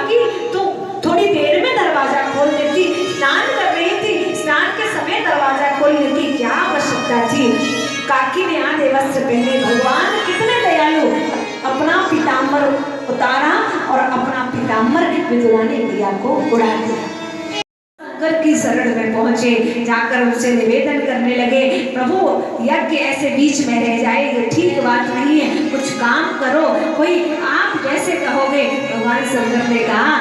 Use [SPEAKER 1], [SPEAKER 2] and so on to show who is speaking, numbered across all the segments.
[SPEAKER 1] काकी तू थोड़ी देर में दरवाजा खोल देती, स्नान कर रही थी, स्नान के समय दरवाजा खोल देती, क्या आवश्यकता थी। काकी ने आधे वस्त्र पहने। भगवान कितने दयालु, अपना पीताम्बर उतारा और अपना पीताम्बर विदुरा ने दिया को उड़ा दिया। शंकर की शरण में पहुंचे, जाकर उनसे निवेदन करने लगे, प्रभु यज्ञ ऐसे बीच में रह जाए ये ठीक बात नहीं है, कुछ काम करो, कोई आप जैसे कहोगे। भगवान शंकर ने कहा,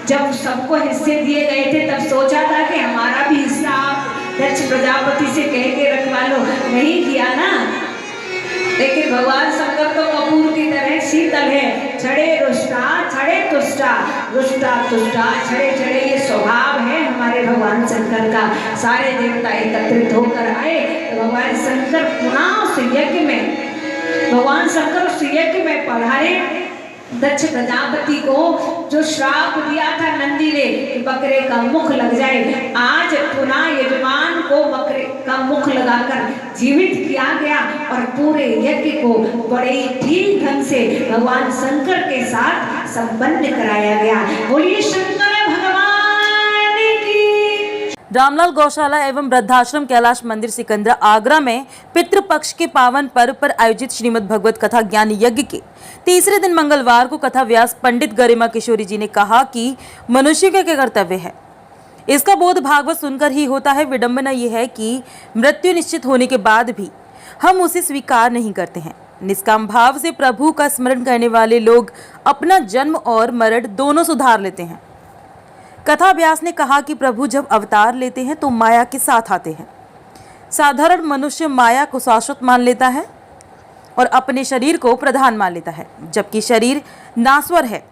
[SPEAKER 1] जब सबको हिस्से दिए गए थे तब सोचा था कि हमारा भी हिस्सा आप दक्ष प्रजापति से कह के रखवा लो, नहीं किया ना। लेकिन भगवान शंकर तो कपूर की तरह शीतल है, छड़े रुष्टा छड़े तुष्टा, रुष्टा तुष्टा छड़े छड़े, ये स्वभाव है हमारे भगवान शंकर का। सारे देवता एकत्रित होकर आए तो भगवान शंकर पुनः उस यज्ञ में, भगवान शंकर उस यज्ञ में पधारे। दक्ष प्रजापति को जो श्राप दिया था नंदी ने कि बकरे का मुख लग जाए, आज पुनः यजमान को बकरे का मुख लगाकर जीवित किया गया और पूरे यज्ञ को बड़े ही ठीक ढंग से भगवान शंकर के साथ संपन्न कराया गया। बोलिए शंकर भगवान की।
[SPEAKER 2] रामलाल गौशाला एवं वृद्धाश्रम कैलाश मंदिर सिकंदरा आगरा में पितृपक्ष के पावन पर्व पर आयोजित श्रीमद् भगवत कथा ज्ञान यज्ञ के तीसरे दिन मंगलवार को कथा व्यास पंडित गरिमा किशोरी जी ने कहा कि मनुष्य का क्या कर्तव्य है, इसका बोध भागवत सुनकर ही होता है। विडंबना यह है कि मृत्यु निश्चित होने के बाद भी हम उसे स्वीकार नहीं करते हैं। निष्काम भाव से प्रभु का स्मरण करने वाले लोग अपना जन्म और मरण दोनों सुधार लेते हैं। कथा व्यास ने कहा कि प्रभु जब अवतार लेते हैं तो माया के साथ आते हैं। साधारण मनुष्य माया को शाश्वत मान लेता है और अपने शरीर को प्रधान मान लेता है, जबकि शरीर नाश्वर है।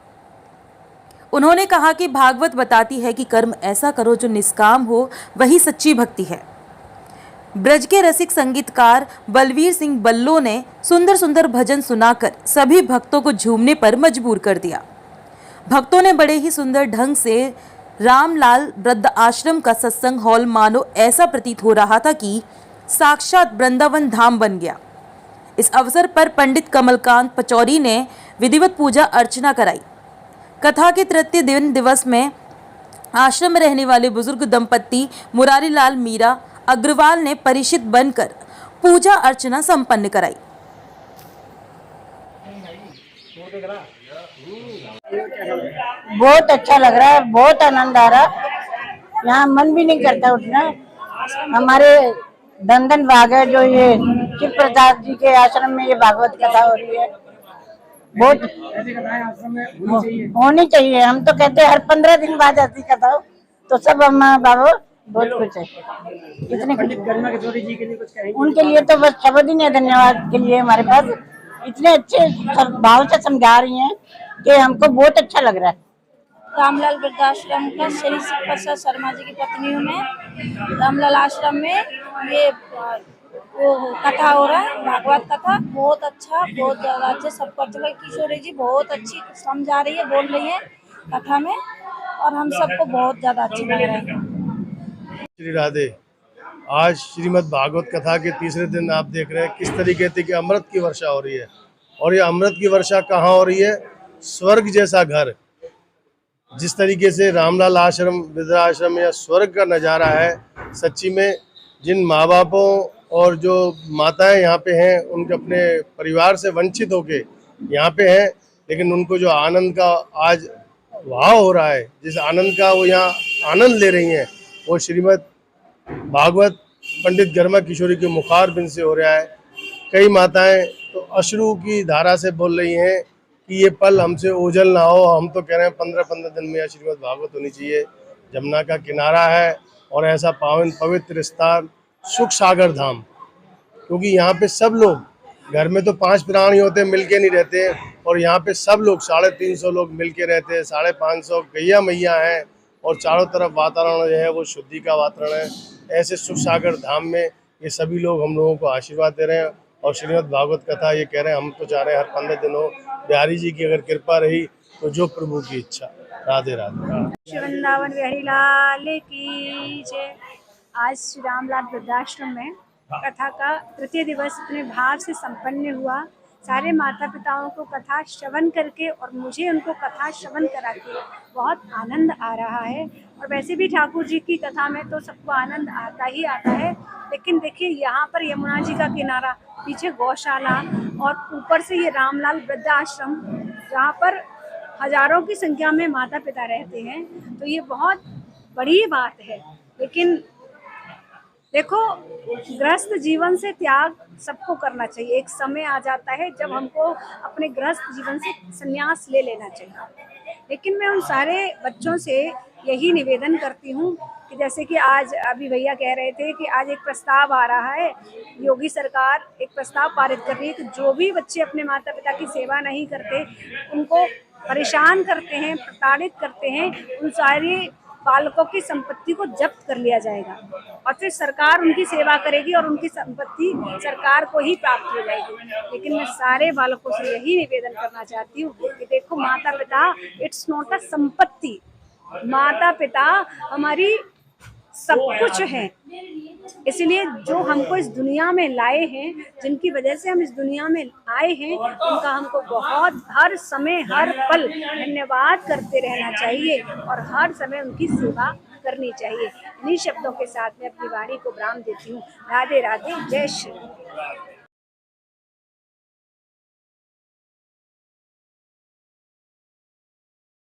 [SPEAKER 2] उन्होंने कहा कि भागवत बताती है कि कर्म ऐसा करो जो निष्काम हो, वही सच्ची भक्ति है। ब्रज के रसिक संगीतकार बलवीर सिंह बल्लो ने सुंदर सुंदर भजन सुनाकर सभी भक्तों को झूमने पर मजबूर कर दिया। भक्तों ने बड़े ही सुंदर ढंग से रामलाल वृद्ध आश्रम का सत्संग हॉल मानो ऐसा प्रतीत हो रहा था कि साक्षात वृंदावन धाम बन गया। इस अवसर पर पंडित कमलकांत पचौरी ने विधिवत पूजा अर्चना कराई। कथा के तृतीय दिन दिवस में आश्रम में रहने वाले बुजुर्ग दंपत्ति मुरारी लाल मीरा अग्रवाल ने परिचित बनकर पूजा अर्चना संपन्न कराई।
[SPEAKER 3] बहुत अच्छा लग रहा है, बहुत आनंद आ रहा, यहाँ मन भी नहीं करता उठना। हमारे दंदन बाग है जो ये शिव प्रसाद जी के आश्रम में ये भागवत कथा हो रही है, बहुत होनी चाहिए। हम तो कहते हैं हर 15 दिन बाद ऐसी कथा हो तो सब हम बाबा बहुत खुश है। इतने उनके लिए तो बस शब्द ही नहीं, धन्यवाद के लिए हमारे पास। इतने अच्छे भाव से समझा रही हैं कि हमको बहुत अच्छा लग रहा है।
[SPEAKER 4] रामलाल वृद्धाश्रम का श्री शिव प्रसाद शर्मा जी की पत्नी हूँ मैं। रामलाल आश्रम में ये वो कथा हो रहा है, भागवत कथा, बहुत अच्छा, बहुत राज्य सब कर चुका। किशोरी जी बहुत अच्छी समझा रही है, बोल रही है कथा में, और हम सबको बहुत ज्यादा अच्छी लग रहा है।
[SPEAKER 5] श्री राधे। आज श्रीमद् भागवत कथा के तीसरे दिन आप देख रहे हैं किस तरीके से कि अमृत की वर्षा हो रही है। और ये अमृत की वर्षा कहाँ हो रही है? स्वर्ग जैसा घर। जिस तरीके से रामलाल आश्रम वृद्धाश्रम या स्वर्ग का नज़ारा है, सच्ची में जिन माँ बापों और जो माताएं यहाँ पे हैं उनके अपने परिवार से वंचित होके यहाँ पे हैं, लेकिन उनको जो आनंद का आज भाव हो रहा है, जिस आनंद का वो यहाँ आनंद ले रही हैं, वो श्रीमद् भागवत पंडित गरिमा किशोरी के मुखार बिंद से हो रहा है। कई माताएं तो अश्रु की धारा से बोल रही हैं कि ये पल हमसे ओझल ना हो। हम तो कह रहे हैं 15-15 दिन में श्रीमद् भागवत होनी चाहिए। जमुना का किनारा है और ऐसा पावन पवित्र स्थान सुख सागर धाम, क्योंकि यहाँ पे सब लोग, घर में तो 5 प्राणी होते मिल के नहीं रहते, और यहाँ पे सब लोग 350 लोग मिल के रहते हैं। 550 गैया मैया हैं और चारों तरफ वातावरण जो है वो शुद्धि का वातावरण है। ऐसे सुख सागर धाम में ये सभी लोग हम लोगों को आशीर्वाद दे रहे हैं। और श्रीमद् भागवत कथा ये कह रहे हैं, हम तो चाह रहे हैं हर 15 दिन हो। बिहारी जी की अगर कृपा रही तो जो प्रभु की इच्छा। राधे राधे।
[SPEAKER 4] वृंदावन बिहारी लाल की जय। आज श्री रामलाल वृद्धाश्रम में कथा का तृतीय दिवस इतने भाव से संपन्न हुआ।
[SPEAKER 6] सारे माता पिताओं को कथा श्रवण करके और मुझे उनको कथा श्रवण करा के बहुत आनंद आ रहा है। और वैसे भी ठाकुर जी की कथा में तो सबको आनंद आता ही आता है, लेकिन देखिए यहाँ पर यमुना जी का किनारा, पीछे गौशाला और ऊपर से ये रामलाल वृद्धाश्रम, जहाँ पर हजारों की संख्या में माता पिता रहते हैं, तो ये बहुत बड़ी बात है। लेकिन देखो, गृहस्थ जीवन से त्याग सबको करना चाहिए। एक समय आ जाता है जब हमको अपने गृहस्थ जीवन से संन्यास ले लेना चाहिए। लेकिन मैं उन सारे बच्चों से यही निवेदन करती हूँ कि जैसे कि आज अभी भैया कह रहे थे कि आज एक प्रस्ताव आ रहा है, योगी सरकार एक प्रस्ताव पारित कर रही है कि जो भी बच्चे अपने माता पिता की सेवा नहीं करते, उनको परेशान करते हैं, प्रताड़ित करते हैं, उन सारे बालकों की संपत्ति को जब्त कर लिया जाएगा और फिर सरकार उनकी सेवा करेगी और उनकी संपत्ति सरकार को ही प्राप्त हो जाएगी। लेकिन मैं सारे बालकों से यही निवेदन करना चाहती हूँ कि देखो, माता पिता इट्स नॉट अ संपत्ति, माता पिता हमारी सब कुछ है। इसलिए जो हमको इस दुनिया में लाए हैं, जिनकी वजह से हम इस दुनिया में आए हैं, उनका हमको बहुत हर समय हर पल धन्यवाद करते रहना चाहिए और हर समय उनकी सेवा करनी चाहिए। इन्हीं शब्दों के साथ मैं अपनी वाणी को विराम देती हूँ। राधे राधे, जय श्री राम।